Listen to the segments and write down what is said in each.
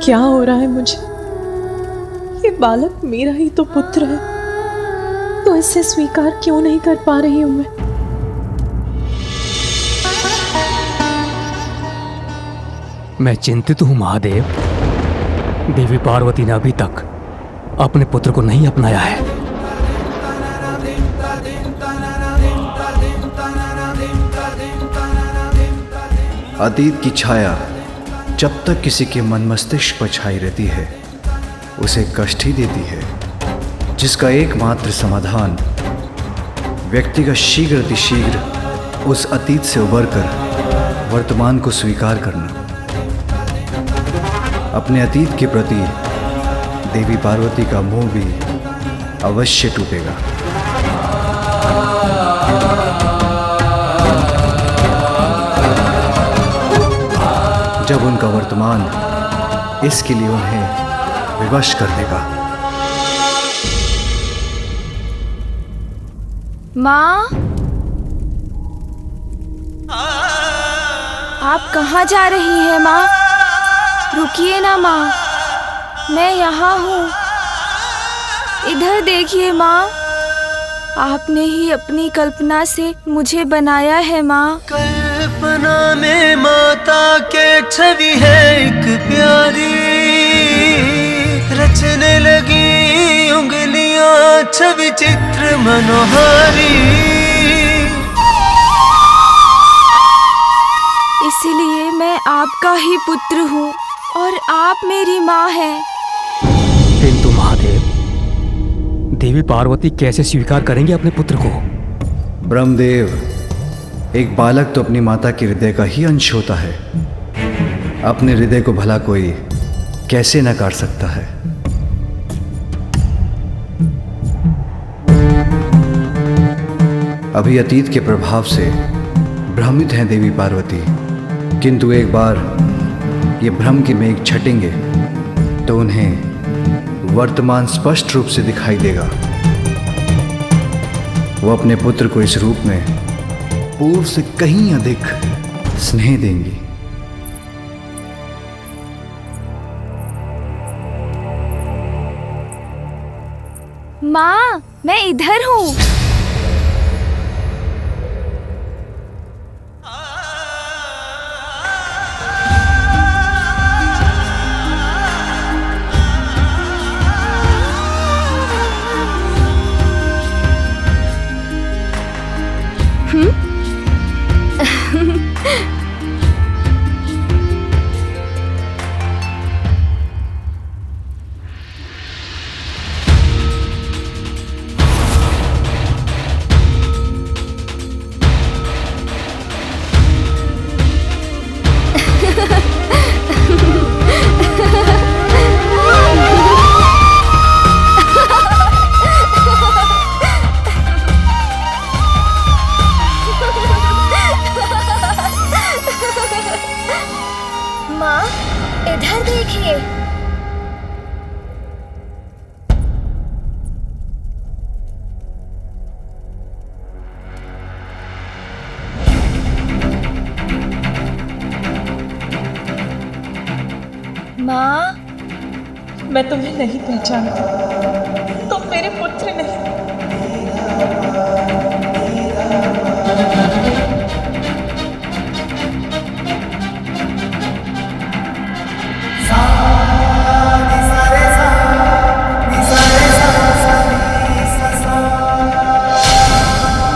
क्या हो रहा है मुझे? ये बालक मेरा ही तो पुत्र है, तो इसे स्वीकार क्यों नहीं कर पा रही हूं मैं? मैं चिंतित हूं महादेव। देवी पार्वती ने अभी तक अपने पुत्र को नहीं अपनाया है। अतीत की छाया जब तक किसी के मन मस्तिष्क पर छाई रहती है, उसे कष्ट ही देती है, जिसका एकमात्र समाधान व्यक्ति का शीघ्र अतिशीघ्र उस अतीत से उबरकर वर्तमान को स्वीकार करना। अपने अतीत के प्रति देवी पार्वती का मोह भी अवश्य टूटेगा। जब उनका वर्तमान इसके लिए उन्हें विवश कर देगा। माँ, आप कहाँ जा रही हैं माँ? रुकिए ना माँ, मैं यहाँ हूँ। इधर देखिए माँ, आपने ही अपनी कल्पना से मुझे बनाया है माँ। कल्पना में माता के छवि है एक प्यारी, रचने लगी उंगलियां छवि चित्र मनोहारी। इसलिए मैं आपका ही पुत्र हूँ और आप मेरी माँ हैं। किंतु महादेव, देवी पार्वती कैसे स्वीकार करेंगे अपने पुत्र को? ब्रह्मदेव, एक बालक तो अपनी माता के हृदय का ही अंश होता है। अपने हृदय को भला कोई कैसे नकार सकता है? अभी अतीत के प्रभाव से भ्रमित हैं देवी पार्वती, किंतु एक बार ये भ्रम के मेघ छटेंगे तो उन्हें वर्तमान स्पष्ट रूप से दिखाई देगा। वो अपने पुत्र को इस रूप में पूर्व से कहीं अधिक स्नेह देंगी। माँ, मैं इधर हूँ। माँ, इधर देखिए। माँ, मैं तुम्हें नहीं पहचानती, तुम मेरे पुत्र नहीं।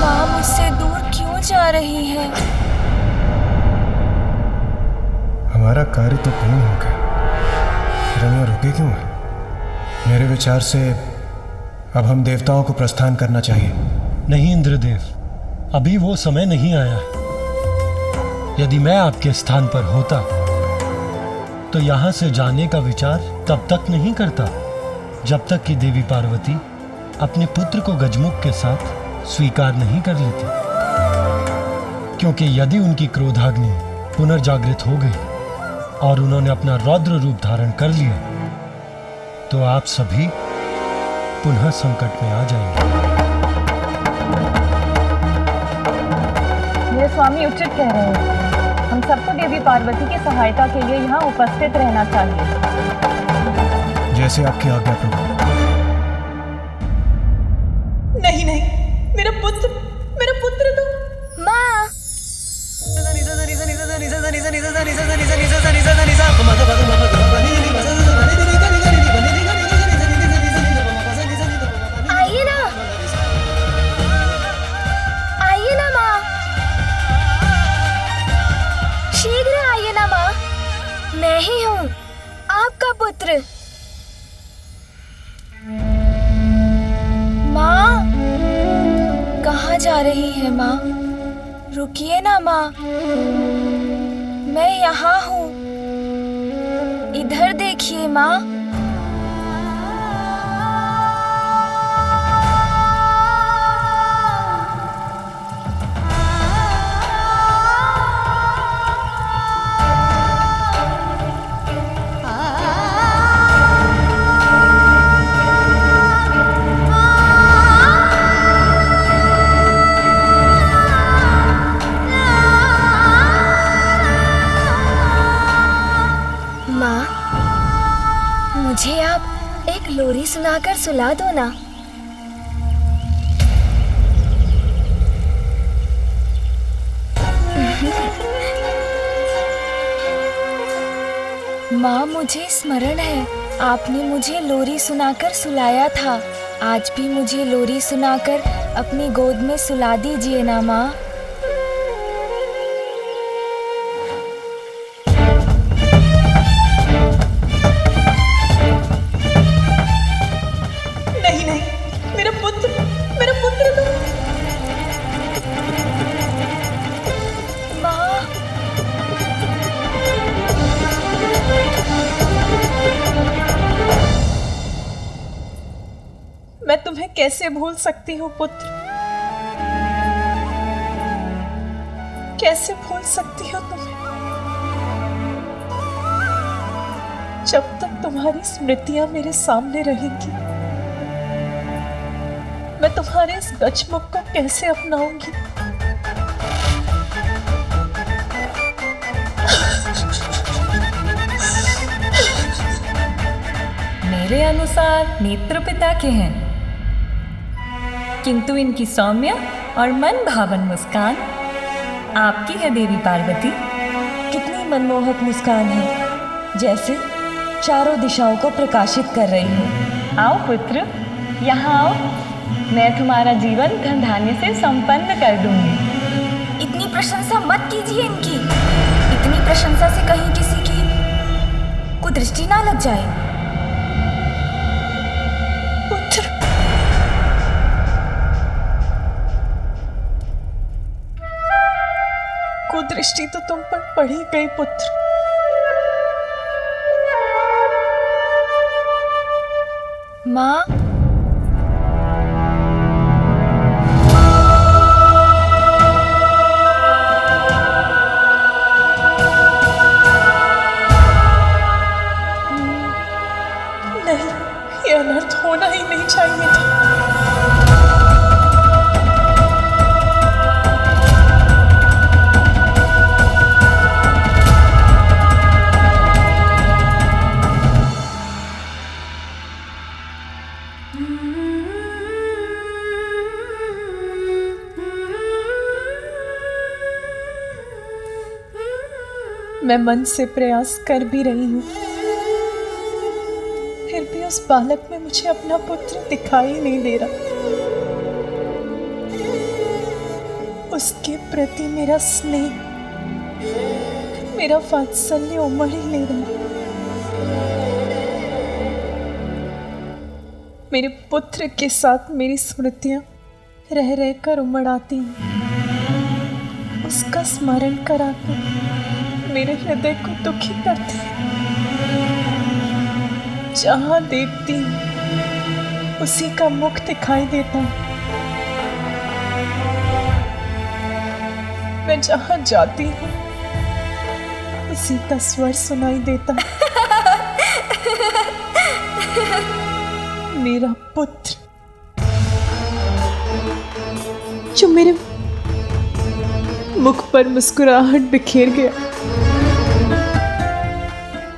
माँ मुझसे दूर क्यों जा रही है? हमारा कार्य तो पूर्ण हो गया, रनिया रुके क्यों है? मेरे विचार से अब हम देवताओं को प्रस्थान करना चाहिए। नहीं इंद्रदेव, अभी वो समय नहीं आया है। यदि मैं आपके स्थान पर होता तो यहाँ से जाने का विचार तब तक नहीं करता जब तक कि देवी पार्वती अपने पुत्र को गजमुख के साथ स्वीकार नहीं कर लेती। क्योंकि यदि उनकी क्रोधाग्नि पुनर्जागृत हो गई और उन्होंने अपना रौद्र रूप धारण कर लिया तो आप सभी पुनः संकट में आ जाएंगे। मेरे स्वामी उचित कह रहे हैं। हम सबको देवी पार्वती की सहायता के लिए यहाँ उपस्थित रहना चाहिए। जैसे आपकी आज्ञा प्रभु। नहीं नहीं, मेरा पुत्र तो। माँ, आइए ना, आइए ना माँ, शीघ्र आइए ना माँ, मैं ही हूँ आपका पुत्र। माँ, कहाँ जा रही है माँ? रुकिए ना माँ, मैं यहाँ हूँ, इधर देखिए माँ। मुझे आप एक लोरी सुनाकर सुला दो ना। माँ, मुझे स्मरण है, आपने मुझे लोरी सुनाकर सुलाया था। आज भी मुझे लोरी सुनाकर अपनी गोद में सुला दीजिए ना माँ। मैं तुम्हें कैसे भूल सकती हूँ पुत्र, कैसे भूल सकती हूँ तुम्हें? जब तक तुम्हारी स्मृतियां मेरे सामने रहेंगी, मैं तुम्हारे इस गजमुख को कैसे अपनाऊंगी? मेरे अनुसार नेत्र पिता के हैं, किंतु इनकी सौम्य और मन भावन मुस्कान आपकी है देवी पार्वती। कितनी मनमोहक मुस्कान है, जैसे चारों दिशाओं को प्रकाशित कर रही हो। आओ पुत्र, यहाँ आओ, मैं तुम्हारा जीवन धन धान्य से संपन्न कर दूंगी। इतनी प्रशंसा मत कीजिए इनकी। इतनी प्रशंसा से कहीं किसी की कुदृष्टि ना लग जाए। पुत्र, कुदृष्टि तो तुम पर पड़ी गई पुत्र। माँ, नहीं, ये अनर्थ होना ही नहीं चाहिए था। मैं मन से प्रयास कर भी रही हूँ, फिर भी उस बालक में मुझे अपना पुत्र दिखाई नहीं दे रहा। उसके प्रति मेरा स्नेह, मेरा वात्सल्य उमड़ ही नहीं रहा। मेरे पुत्र के साथ मेरी स्मृतियां रह रहकर उमड़ आती हैं। उसका स्मरण कराकर मेरे हृदय को दुखी करती है। जहां देखती हूं उसी का मुख दिखाई देता है। मैं जहां जाती हूं उसी का स्वर सुनाई देता है। मेरा पुत्र जो मेरे मुख पर मुस्कुराहट बिखेर गया,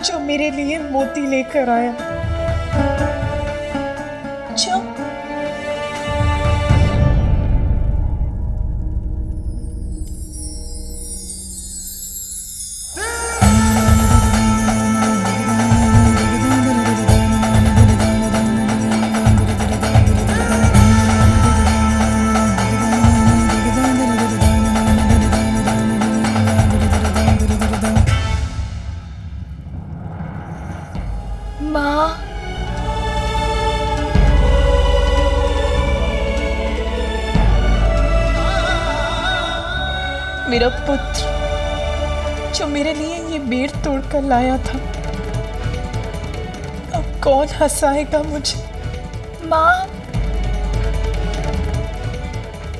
जो मेरे लिए मोती लेकर आया, जो माँ, मेरा पुत्र जो मेरे लिए ये बेर तोड़कर लाया था, अब कौन हंसाएगा मुझे? माँ,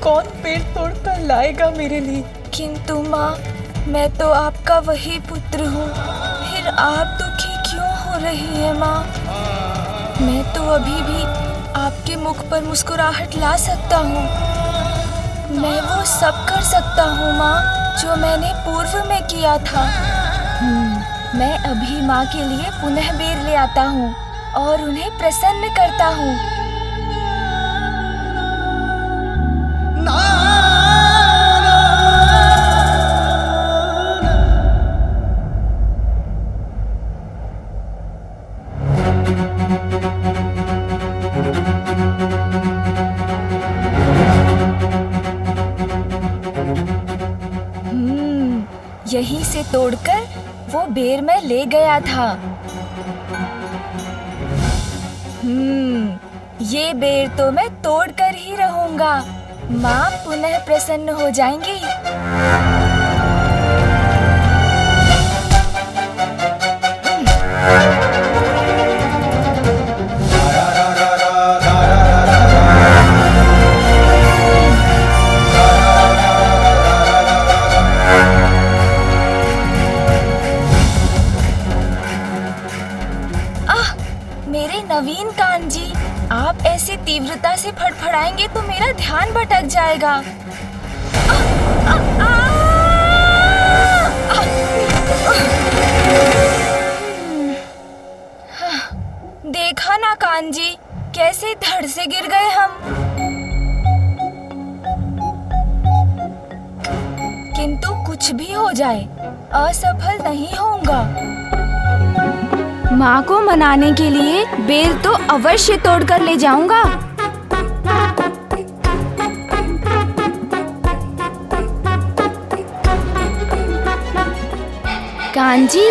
कौन बेर तोड़कर लाएगा मेरे लिए? किंतु माँ, मैं तो आपका वही पुत्र हूँ, फिर आप दुखी क्यों हो रही है माँ? मैं तो अभी भी आपके मुख पर मुस्कुराहट ला सकता हूँ। मैं वो सब कर सकता हूँ माँ, जो मैंने पूर्व में किया था। मैं अभी माँ के लिए पुनः बेर ले आता हूँ और उन्हें प्रसन्न करता हूँ। यहीं से तोड़कर वो बेर मैं ले गया था। ये बेर तो मैं तोड़ कर ही रहूंगा। माँ पुनः प्रसन्न हो जाएंगी। मेरे नवीन कान जी, आप ऐसे तीव्रता से फड़फड़ाएंगे तो मेरा ध्यान भटक जाएगा। देखा ना कान जी, कैसे धड़ से गिर गए हम। किंतु कुछ भी हो जाए, असफल नहीं होऊंगा। माँ को मनाने के लिए बेर तो अवश्य तोड़कर ले जाऊंगा। कान जी,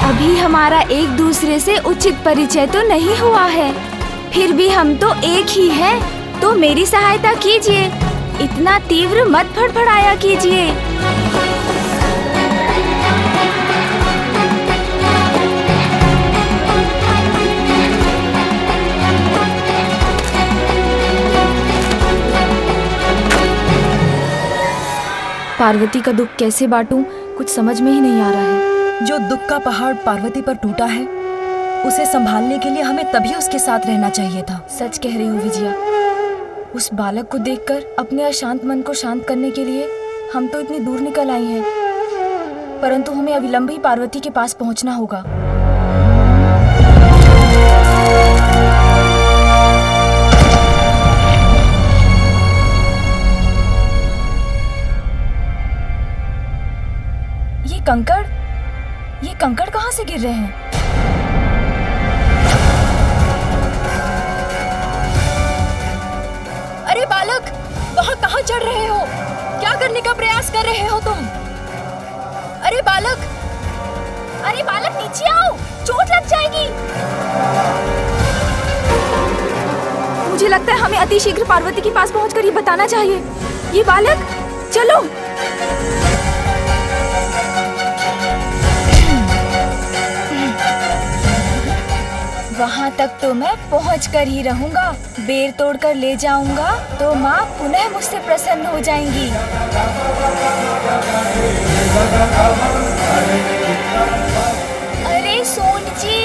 अभी हमारा एक दूसरे से उचित परिचय तो नहीं हुआ है, फिर भी हम तो एक ही हैं, तो मेरी सहायता कीजिए। इतना तीव्र मत फड़फड़ाया कीजिए। पार्वती का दुख कैसे बांटूं, कुछ समझ में ही नहीं आ रहा है। जो दुख का पहाड़ पार्वती पर टूटा है, उसे संभालने के लिए हमें तभी उसके साथ रहना चाहिए था। सच कह रही हो विजया। उस बालक को देखकर अपने अशांत मन को शांत करने के लिए हम तो इतनी दूर निकल आई हैं, परंतु हमें अविलंब ही पार्वती के पास पहुंचना होगा। ये कंकड़ कहाँ से गिर रहे हैं? अरे बालक, वहाँ कहाँ चढ़ रहे हो? क्या करने का प्रयास कर रहे हो तुम? अरे बालक नीचे आओ, चोट लग जाएगी। मुझे लगता है हमें अतिशीघ्र पार्वती के पास पहुंचकर ये बताना चाहिए। ये बालक, चलो। वहाँ तक तो मैं पहुँच कर ही रहूँगा। बेर तोड़कर ले जाऊँगा तो माँ पुनः मुझसे प्रसन्न हो जाएंगी। अरे सोन जी,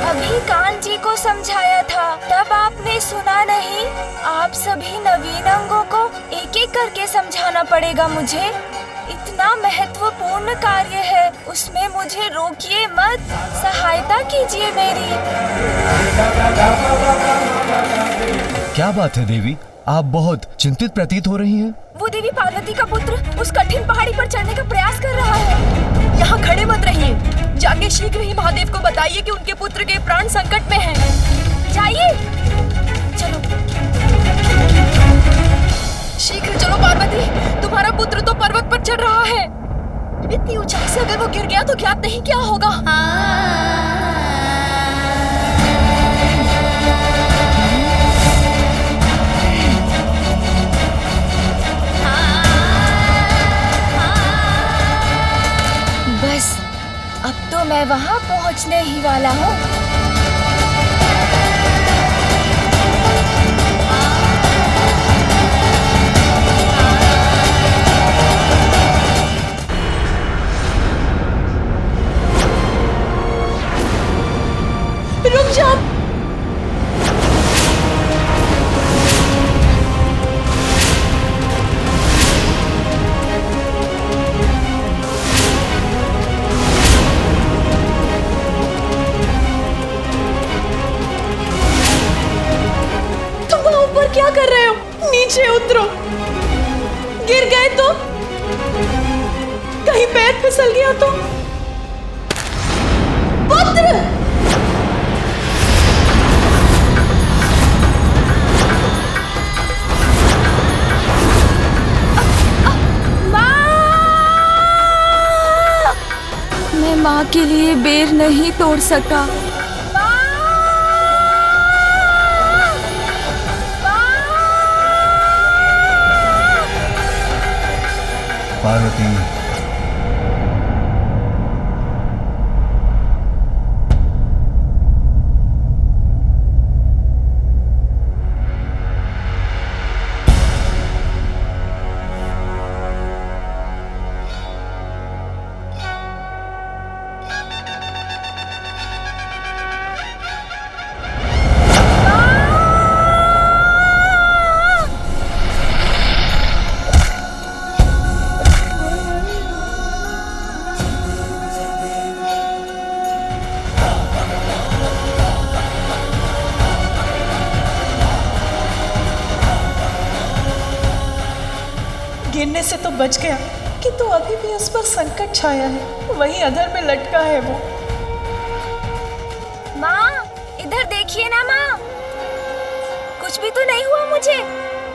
अभी कान जी को समझाया था, तब आपने सुना नहीं। आप सभी नवीन अंगों को एक एक करके समझाना पड़ेगा मुझे। इतना महत्वपूर्ण कार्य है, उसमें मुझे रोकिए मत, सहायता कीजिए मेरी। क्या बात है देवी, आप बहुत चिंतित प्रतीत हो रही हैं। वो देवी पार्वती का पुत्र उस कठिन पहाड़ी पर चढ़ने का प्रयास कर रहा है। यहाँ खड़े मत रहिए, जाके शीघ्र ही महादेव को बताइए कि उनके पुत्र के प्राण संकट में हैं। जाइए, चलो शीघ्र चलो पार्वती, तुम्हारा पुत्र तो पर्वत पर चढ़ रहा है। इतनी ऊंचाई से अगर वो गिर गया तो ज्ञात नहीं क्या होगा। बस अब तो मैं वहाँ पहुँचने ही वाला हूँ। रुक जाओ। तुम वहां ऊपर क्या कर रहे हो? नीचे उतरो। गिर गए तो? कहीं पैर फिसल गया तो? पुत्र! मैं माँ के लिए बेर नहीं तोड़ सका। पार्वती, गिरने से तो बच गया, किंतु अभी भी उस पर संकट छाया है, वहीं अधर में लटका है वो। माँ, इधर देखिए ना माँ, कुछ भी तो नहीं हुआ मुझे,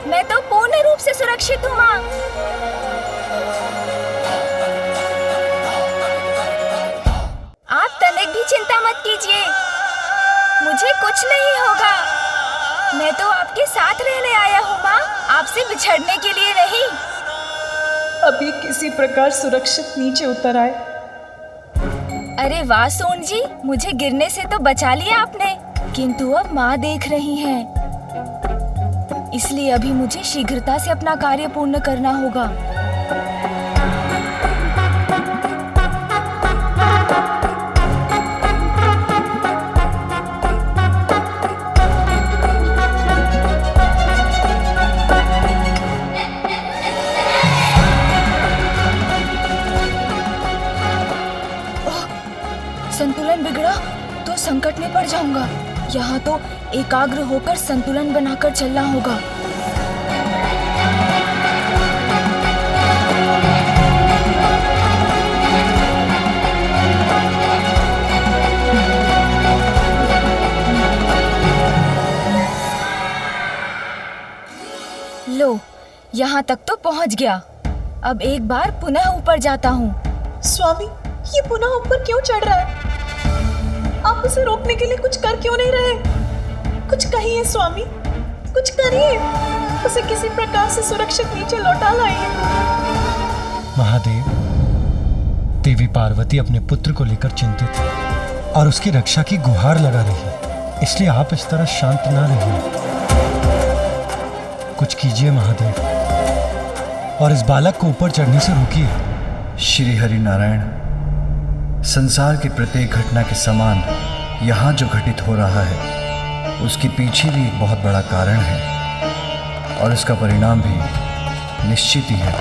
मैं तो पूर्ण रूप से सुरक्षित हूँ माँ। आप तनिक भी चिंता मत कीजिए, मुझे कुछ नहीं होगा। मैं तो आपके साथ रहने आया हूँ माँ, आपसे बिछड़ने के लिए नहीं। अभी किसी प्रकार सुरक्षित नीचे उतर आए। अरे वाह सोन जी, मुझे गिरने से तो बचा लिया आपने, किंतु अब माँ देख रही हैं, इसलिए अभी मुझे शीघ्रता से अपना कार्य पूर्ण करना होगा। संतुलन बिगड़ा तो संकट में पड़ जाऊंगा। यहाँ तो एकाग्र होकर संतुलन बनाकर चलना होगा। लो, यहाँ तक तो पहुँच गया। अब एक बार पुनः ऊपर जाता हूँ। स्वामी, ये पुनः ऊपर क्यों चढ़ रहा है? आप उसे रोकने के लिए कुछ कर क्यों नहीं रहे? कुछ कहिए स्वामी, कुछ करिए, उसे किसी प्रकार से सुरक्षित नीचे लौटा लाइए। महादेव, देवी पार्वती अपने पुत्र को लेकर चिंतित है और उसकी रक्षा की गुहार लगा रही है, इसलिए आप इस तरह शांत ना रहिए। कुछ कीजिए महादेव और इस बालक को ऊपर चढ़ने से रोकिए। श्री हरि नारायण, संसार की प्रत्येक घटना के समान यहाँ जो घटित हो रहा है उसके पीछे भी एक बहुत बड़ा कारण है और इसका परिणाम भी निश्चित ही है।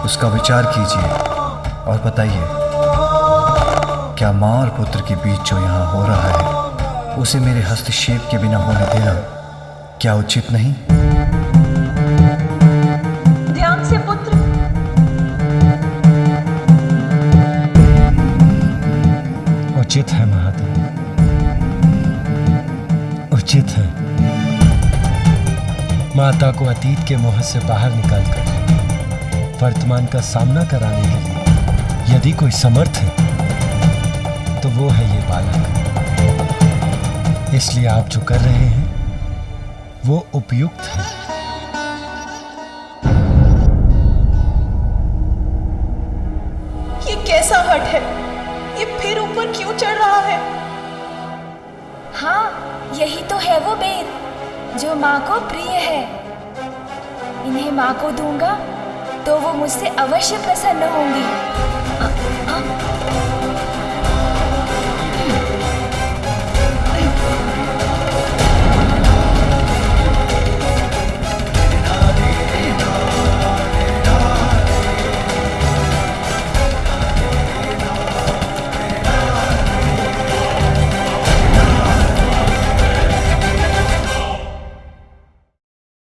उसका विचार कीजिए और बताइए, क्या माँ और पुत्र के बीच जो यहाँ हो रहा है उसे मेरे हस्तक्षेप के बिना होने देना क्या उचित नहीं? ध्यान से पुत्र। उचित है महादेव, उचित है। माता को अतीत के मोह से बाहर निकालकर वर्तमान का सामना कराने के लिए यदि कोई समर्थ है तो वो है ये बालक। इसलिए आप जो कर रहे हैं वो उपयुक्त है। ये कैसा हट है? ये फिर ऊपर क्यों चढ़ रहा है? हाँ, यही तो है वो बेर जो माँ को प्रिय है। इन्हें माँ को दूंगा तो वो मुझसे अवश्य प्रसन्न होंगी।